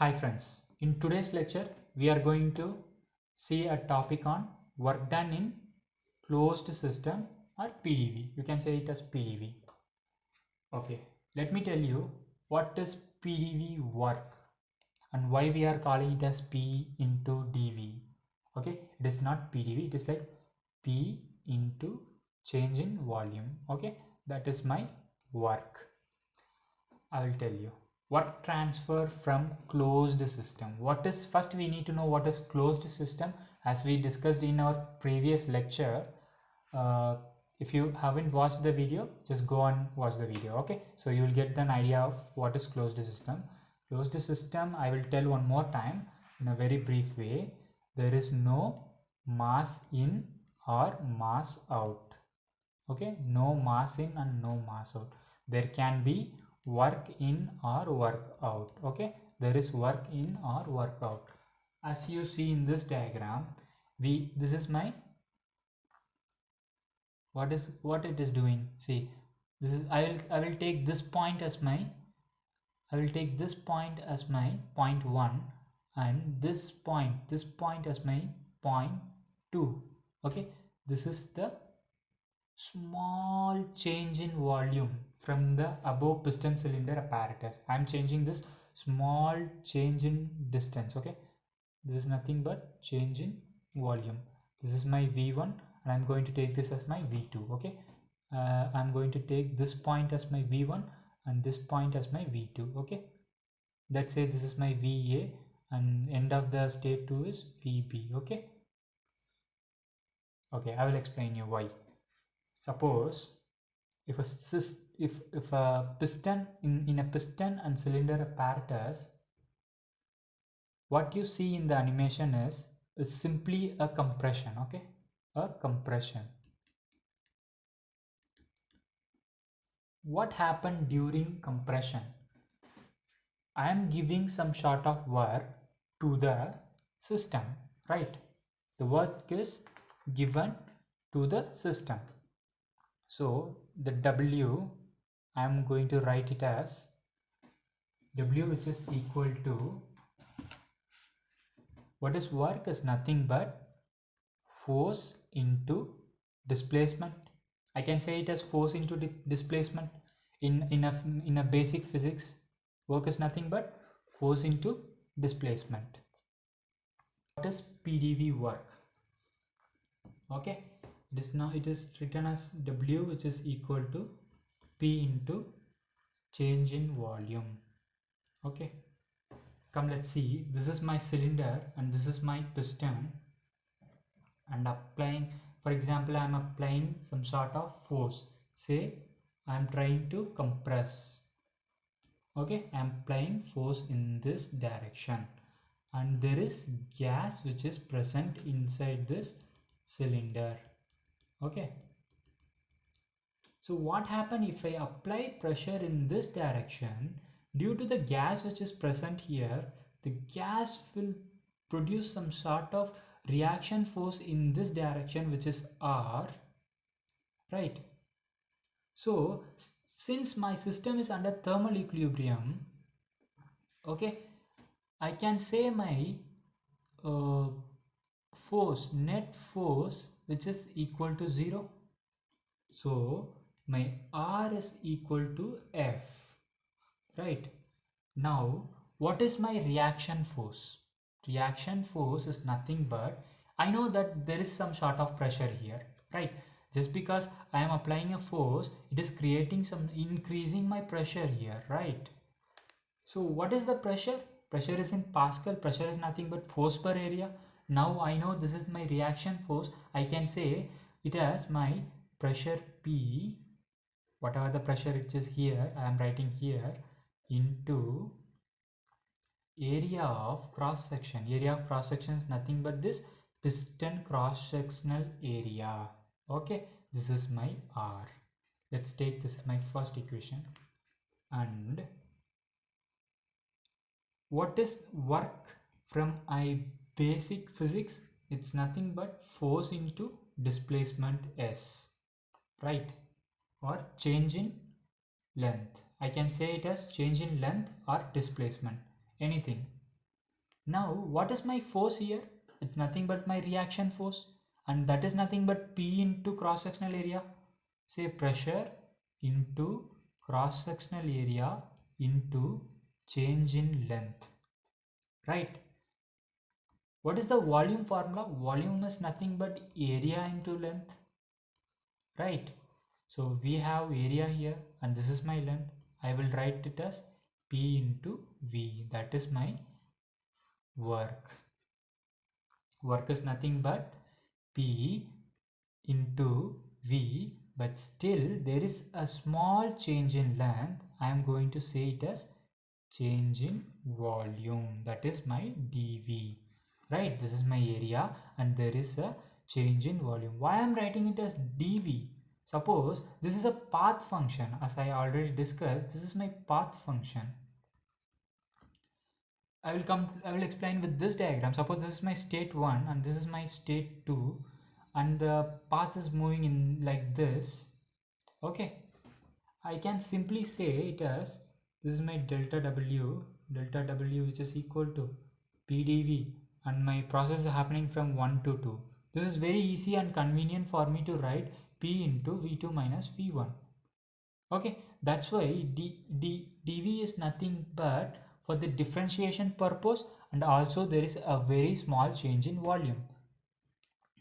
Hi friends, in today's lecture we are going to see a topic on work done in closed system or PDV. You can say it as PDV. Okay, let me tell you what is PDV work and why we are calling it as P into DV. Okay, it is not PDV, it is like P into change in volume. Okay, that is my work. I will tell you. Work transfer from closed system. What is, first we need to know what is closed system, as we discussed in our previous lecture. Uh, if you haven't watched the video, just go and watch the video. Okay, so you will get an idea of what is closed system. Closed system, I will tell one more time in a very brief way. There is no mass in or mass out. Okay, no mass in and no mass out. There can be work in or work out. Okay, there is work in or work out. As you see in this diagram, this is my, what it is doing. See, this is, I will take this point as my, I will take this point as my point 1 and this point as my point 2. Okay, this is the small change in volume from the above piston cylinder apparatus. I am changing this small change in distance. Okay, this is nothing but change in volume. This is my V1 and I'm going to take this as my V2. Okay, I'm going to take this point as my V1 and this point as my V2. Okay, let's say this is my VA and end of the state 2 is VB. Okay, I will explain you why. Suppose if a piston in a piston and cylinder apparatus, what you see in the animation is simply a compression. Okay, a compression. What happened during compression? I am giving some sort of work to the system, right? The work is given to the system. So the W, I am going to write it as W, which is equal to, what is work is nothing but force into displacement. I can say it as force into displacement. In a basic physics, work is nothing but force into displacement. What is PDV work? Okay, it is written as W, which is equal to P into change in volume. Okay, come, let's see. This is my cylinder and this is my piston, and applying, for example, I am applying some sort of force. Say I am trying to compress. Okay, I am applying force in this direction and there is gas which is present inside this cylinder. Okay, so what happens if I apply pressure in this direction? Due to the gas which is present here, the gas will produce some sort of reaction force in this direction, which is R, right? So since my system is under thermal equilibrium, okay, I can say my uh, force, net force, which is equal to 0. So my R is equal to F, right? Now what is my reaction force? Reaction force is nothing but, I know that there is some sort of pressure here, right? Just because I am applying a force, it is creating some, increasing my pressure here, right? So what is the pressure? Pressure is in Pascal. Pressure is nothing but force per area. Now I know this is my reaction force. I can say it as my pressure P, whatever the pressure it is here, I am writing here, into area of cross section. Area of cross section is nothing but this piston cross sectional area. Okay, this is my R. Let's take this as my first equation. And what is work from basic physics? It's nothing but force into displacement S, right? Or change in length. I can say it as change in length or displacement, anything. Now what is my force here? It's nothing but my reaction force, and that is nothing but P into cross sectional area. Say pressure into cross sectional area into change in length, right? What is the volume formula? Volume is nothing but area into length, right? So we have area here and this is my length. I will write it as P into V. That is my work. Work is nothing but P into V, but still there is a small change in length. I am going to say it as change in volume. That is my dV, right? This is my area and there is a change in volume. Why I am writing it as dV? Suppose this is a path function, as I already discussed. This is my path function. I will explain with this diagram. Suppose this is my state 1 and this is my state 2 and the path is moving in like this. Okay, I can simply say it as this is my delta W which is equal to PdV, and my process is happening from 1 to 2. This is very easy and convenient for me to write P into V2 minus V1. Okay, that's why dV is nothing but for the differentiation purpose, and also there is a very small change in volume.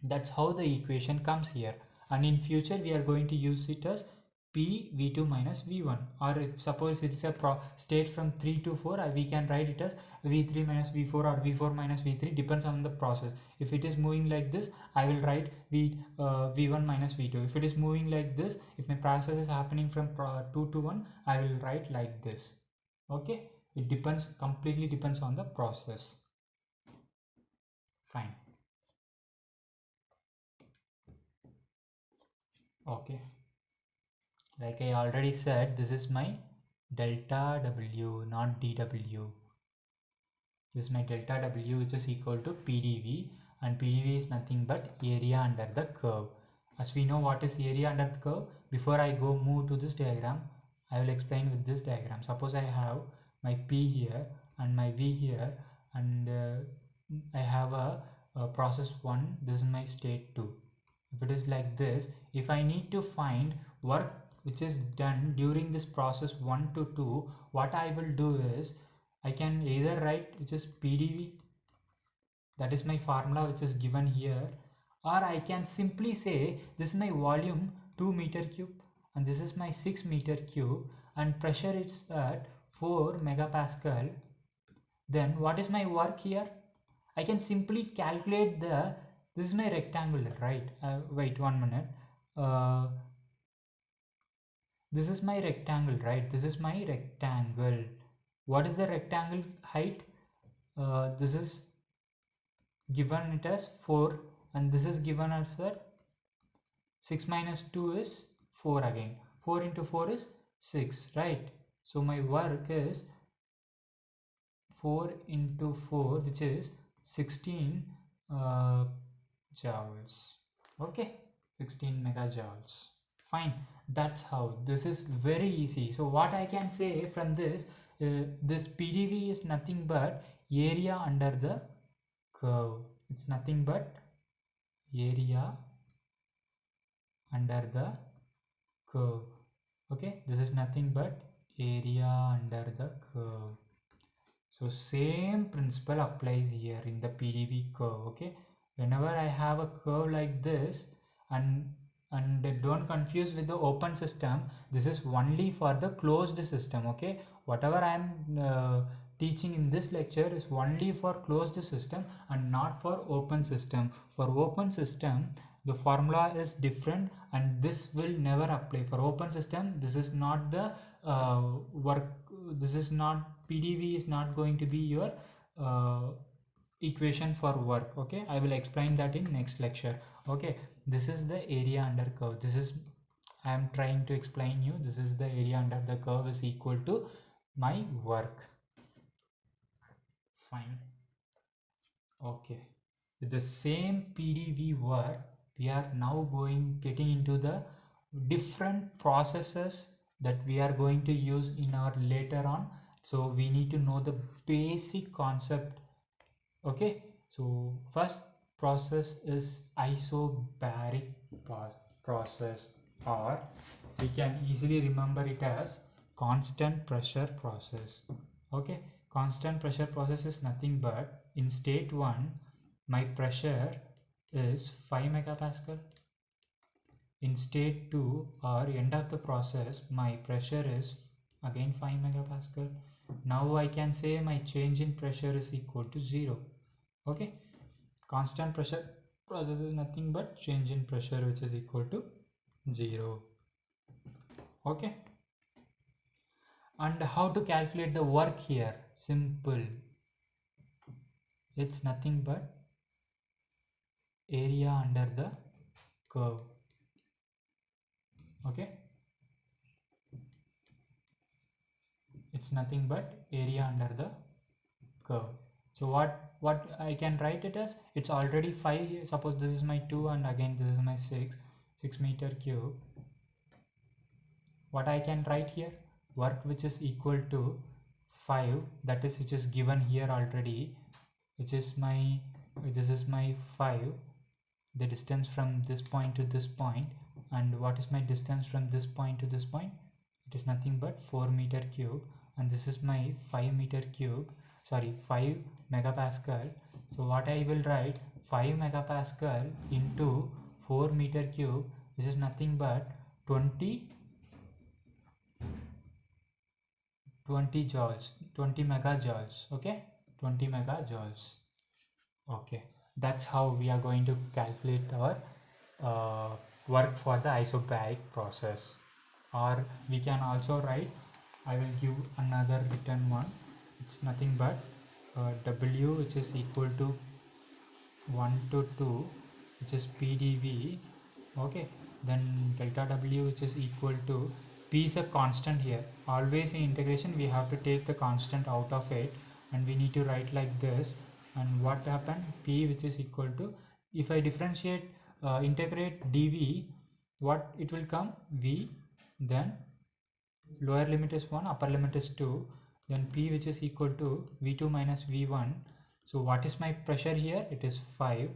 That's how the equation comes here, and in future we are going to use it as P V2 minus V1, or if suppose it is a state from 3 to 4, we can write it as V3 minus V4 or V4 minus V3, depends on the process. If it is moving like this, I will write V1 minus V2. If it is moving like this, if my process is happening from 2 to 1, I will write like this. Okay, it depends, completely depends on the process. Fine. Okay, like I already said, this is my delta W, not dW. This is my delta W, which is equal to PdV, and PdV is nothing but area under the curve. As we know what is area under the curve, before I go move to this diagram, I will explain with this diagram. Suppose I have my P here and my V here, and I have a process 1, this is my state 2. If it is like this, if I need to find work which is done during this process 1 to 2, what I will do is I can either write which is PdV, that is my formula which is given here, or I can simply say this is my volume 2 meter cube and this is my 6 meter cube and pressure is at 4 megapascal. Then what is my work here? I can simply calculate this is my rectangle, right? Wait 1 minute. This is my rectangle, right? This is my rectangle. What is the rectangle height? This is given it as 4 and this is given as that 6 minus 2 is 4 again. 4 into 4 is 6, right? So my work is 4 into 4, which is 16 joules. Okay, 16 megajoules. Fine, that's how. This is very easy. So what I can say from this, this PdV is nothing but area under the curve. It's nothing but area under the curve. Okay, this is nothing but area under the curve. So same principle applies here in the PdV curve. Okay, whenever I have a curve like this, and don't confuse with the open system, this is only for the closed system. Okay, whatever I am teaching in this lecture is only for closed system and not for open system. For open system the formula is different and this will never apply. For open system this is not the work, this is not, PdV is not going to be your equation for work. Okay, I will explain that in next lecture. Okay, this is the area under curve. This is, I am trying to explain you, this is the area under the curve is equal to my work. Fine. Okay, with the same PdV work, we are now getting into the different processes that we are going to use in our later on. So we need to know the basic concept Okay, so first process is isobaric process, or we can easily remember it as constant pressure process. Okay, constant pressure process is nothing but in state 1 my pressure is 5 megapascal. In state 2 or end of the process my pressure is again 5 megapascal. Now I can say my change in pressure is equal to 0. Okay, constant pressure process is nothing but change in pressure which is equal to 0. Okay, and how to calculate the work here? Simple, it's nothing but area under the curve. Okay, it's nothing but area under the curve. So what I can write it as, it's already 5 here. Suppose this is my 2 and again this is my 6 meter cube. What I can write here, work which is equal to 5, that is which is given here already, which is my, this is my 5, the distance from this point to this point. And what is my distance from this point to this point? It is nothing but 4 meter cube, and this is my 5 meter cube, sorry 5 megapascal. So what I will write, 5 megapascal into 4 meter cube, this is nothing but 20 joules, 20 megajoules. Okay, 20 megajoules. Okay, that's how we are going to calculate our work for the isobaric process. Or we can also write, I will give another written one, it's nothing but W which is equal to 1 to 2 which is PdV. Okay, then delta W which is equal to, P is a constant here, always in integration we have to take the constant out of it, and we need to write like this. And what happened, P which is equal to, if I differentiate integrate dV, what it will come, V, then lower limit is 1, upper limit is 2, then P which is equal to V2 minus V1. So what is my pressure here? It is 5.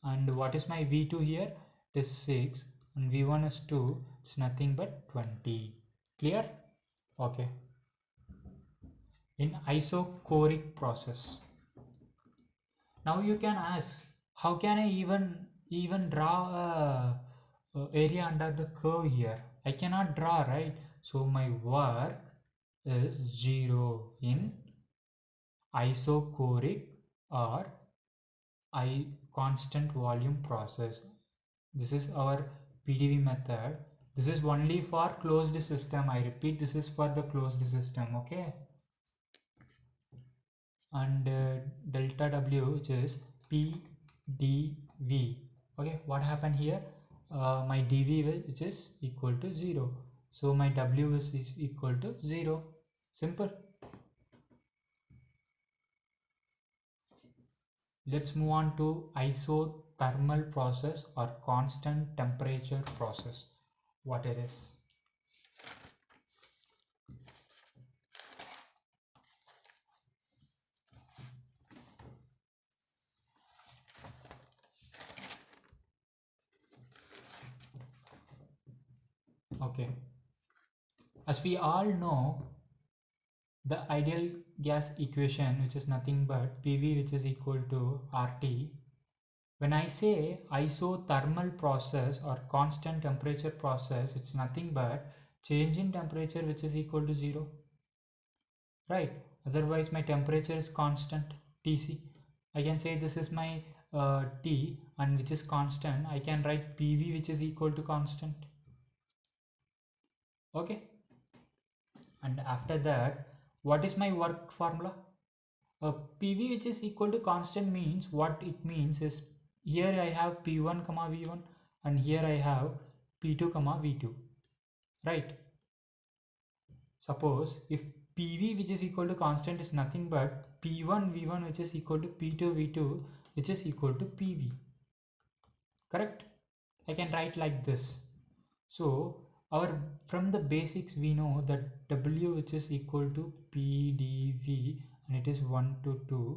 And what is my V2 here? It is 6. And V1 is 2. It's nothing but 20. Clear? Okay. In isochoric process. Now you can ask, how can I even draw a area under the curve here? I cannot draw, right? So my work is 0 in isochoric or constant volume process. This is our PDV method. This is only for closed system. I repeat, this is for the closed system. Okay, and delta W which is PDV. Okay, what happened here? My dV which is equal to 0, so my W is equal to 0. Simple. Let's move on to isothermal process or constant temperature process. What it is? Okay, as we all know, the ideal gas equation, which is nothing but PV which is equal to RT. When I say isothermal process or constant temperature process, it's nothing but change in temperature which is equal to 0, right? Otherwise my temperature is constant, Tc. I can say this is my T, and which is constant. I can write PV which is equal to constant. Okay, and after that, what is my work formula? PV which is equal to constant means, what it means is, here I have P1 comma V1 and here I have P2 comma V2, right? Suppose if PV which is equal to constant is nothing but P1 V1 which is equal to P2 V2 which is equal to PV, correct? I can write like this. So our, from the basics we know that W which is equal to PdV and it is 1 to 2,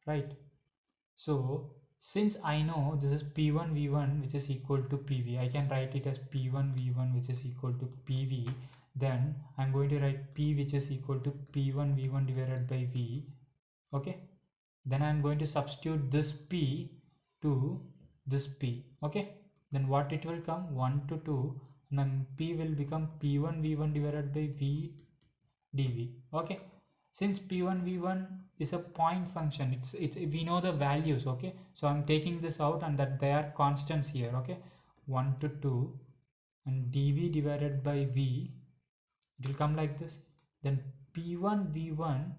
right? So since I know this is P1 V1 which is equal to PV, I can write it as P1 V1 which is equal to PV. Then I'm going to write P which is equal to P1 V1 divided by V. Okay, then I'm going to substitute this P to this P. Okay, then what it will come, 1 to 2, and then P will become P1 V1 divided by V dV. Okay, since P1 V1 is a point function, it's we know the values. Okay, so I'm taking this out and that they are constants here. Okay, 1 to 2 and dV divided by V, it will come like this. Then P1 V1,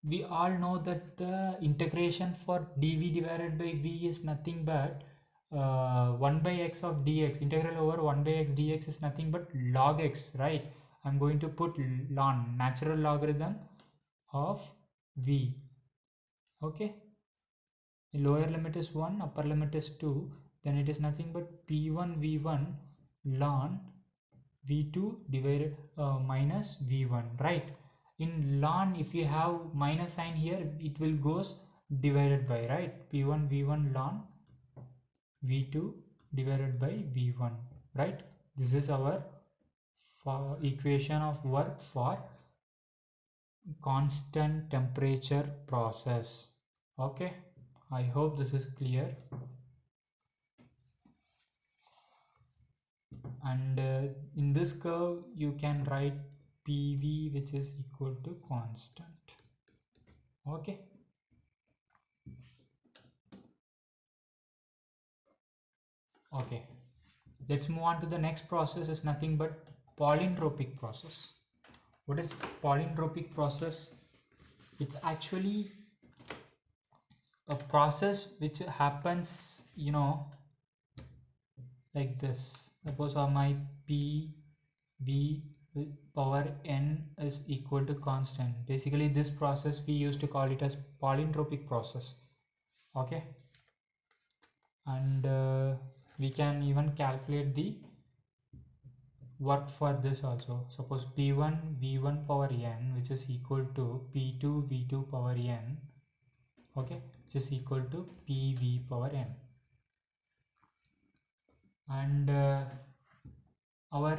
we all know that the integration for dV divided by V is nothing but 1 by x of dx. Integral over 1 by x dx is nothing but log x, right? I'm going to put ln, natural logarithm of V. Okay, the lower limit is 1, upper limit is 2, then it is nothing but P1 V1 ln V2 divided minus V1, right? In ln, if you have minus sign here, it will goes divided by, right? P1 V1 ln V2 divided by V1, right? This is our equation of work for constant temperature process. Okay, I hope this is clear. And in this curve you can write PV which is equal to constant. Okay, okay, let's move on to the next process. Is nothing but polytropic process. What is polytropic process? It's actually a process which happens, you know, like this. Suppose my P V power n is equal to constant. Basically this process we used to call it as polytropic process. Okay, and we can even calculate the work for this also. Suppose P1 V1 power n which is equal to P2 V2 power n, okay, which is equal to PV power n. And our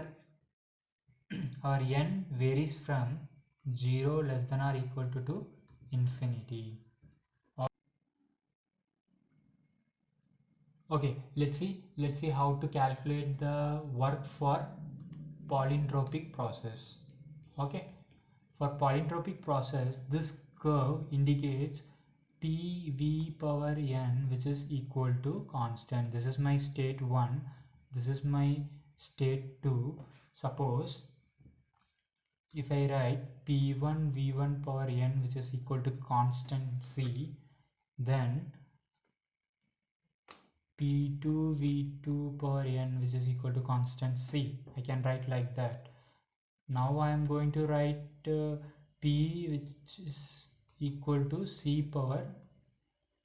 our n varies from 0 less than or equal to infinity. Okay, let's see how to calculate the work for polytropic process. Okay, for polytropic process, this curve indicates PV power n which is equal to constant. This is my state 1, this is my state 2. Suppose if I write P1 V1 power n which is equal to constant C, then P2 V2 power n which is equal to constant C. I can write like that. Now I am going to write P which is equal to C power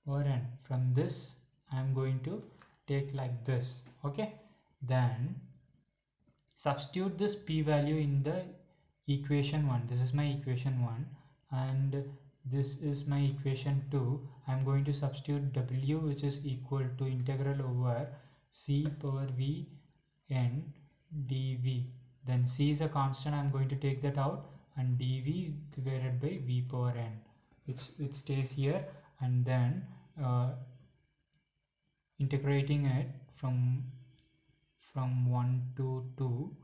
n. From this I am going to take like this. Okay, then substitute this P value in the equation 1. This is my equation 1 and this is my equation 2. I am going to substitute W which is equal to integral over C power V n dV. Then C is a constant, I am going to take that out, and dV divided by V power n, which stays here, and then integrating it from 1 to 2.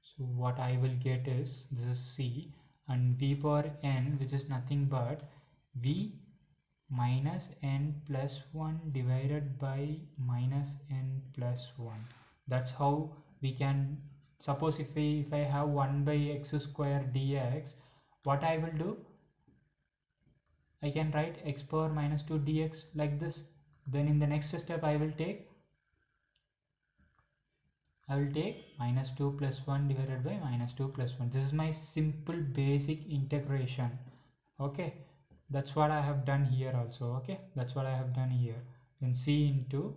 So what I will get is, this is C, and V power n which is nothing but V minus n plus 1 divided by minus n plus 1. That's how we can, suppose if I have 1 by x square dx, what I will do, I can write x power minus 2 dx like this. Then in the next step I will take minus 2 plus 1 divided by minus 2 plus 1. This is my simple basic integration. Okay, that's what I have done here also. Okay, that's what I have done here. Then C into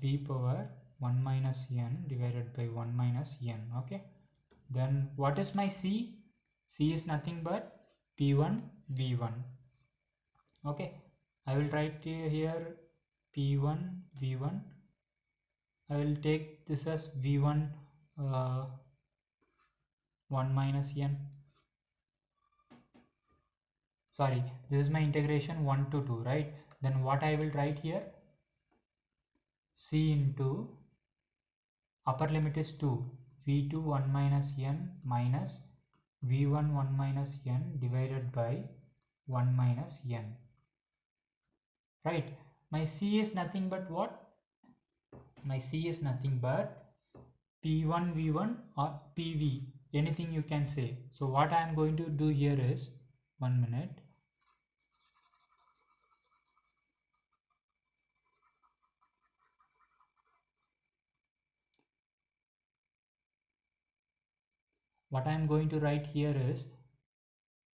V power 1 minus n divided by 1 minus n. Okay, then what is my C? C is nothing but P1 V1. Okay, I will write here P1 V1. I will take this as V1 1 minus n. Sorry, this is my integration 1 to 2, right? Then what I will write here, C into upper limit is 2, V2 1 minus n minus V1 1 minus n divided by 1 minus n, right? My C is nothing but what? My C is nothing but P1 V1 or PV, anything you can say. So what I am going to do here is, 1 minute, what I am going to write here is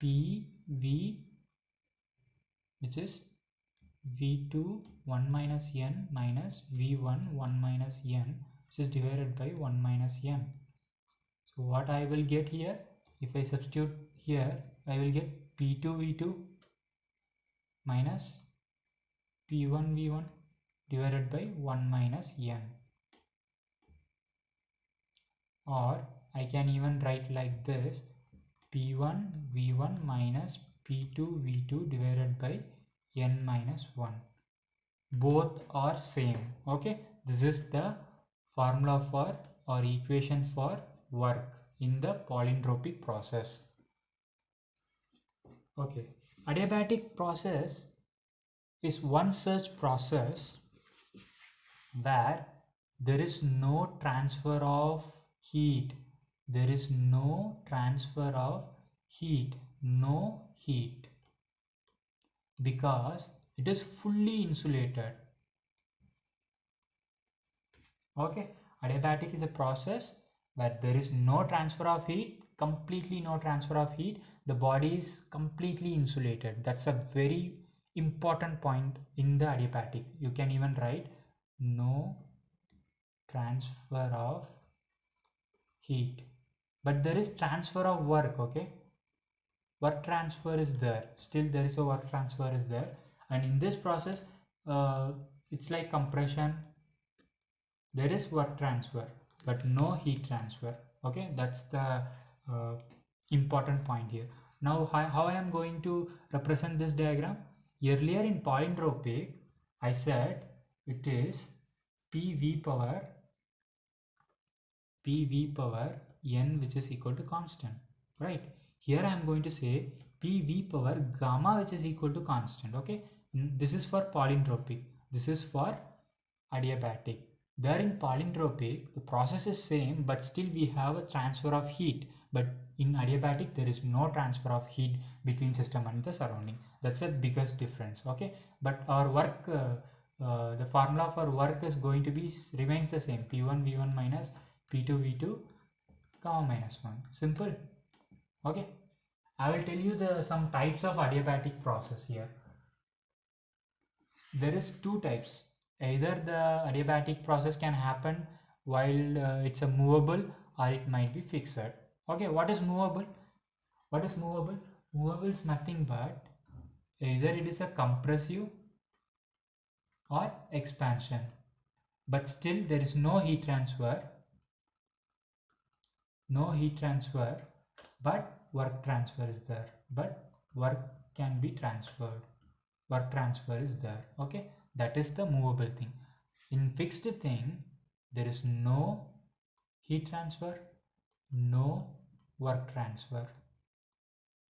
PV, which is V2 1 minus n minus V1 1 minus n, which is divided by 1 minus n. So what I will get here, if I substitute here, I will get P2 V2 minus P1 V1 divided by 1 minus n. Or I can even write like this, P1 V1 minus P2 V2 divided by n minus 1. Both are same. Okay, this is the formula for or equation for work in the polytropic process. Okay, adiabatic process is one such process where there is no transfer of heat. There is no transfer of heat, no heat, because it is fully insulated. Okay, adiabatic is a process where there is no transfer of heat, completely no transfer of heat. The body is completely insulated. That's a very important point in the adiabatic. You can even write no transfer of heat, but there is transfer of work. Okay, work transfer is there, still there is a work transfer is there, and in this process it's like compression, there is work transfer but no heat transfer. Okay, that's the important point here. Now how I am going to represent this diagram, earlier in polytropic I said it is PV power n, which is equal to constant, right? Here I am going to say PV power gamma, which is equal to constant. Okay, this is for polytropic, this is for adiabatic. There in polytropic the process is same, but still we have a transfer of heat, but in adiabatic there is no transfer of heat between system and the surrounding. That's the biggest difference. Okay, but our work the formula for work is going to be remains the same, P1 V1 minus P2 V2 comma minus 1. Simple. Okay, I will tell you the some types of adiabatic process here. There is two types. Either the adiabatic process can happen while it's a movable, or it might be fixed. Okay, what is movable? What is movable? Movable is nothing but either it is a compressive or expansion, but still there is no heat transfer, but work transfer is there, but work can be transferred, work transfer is there. Okay, that is the movable thing. In fixed thing there is no heat transfer, no work transfer.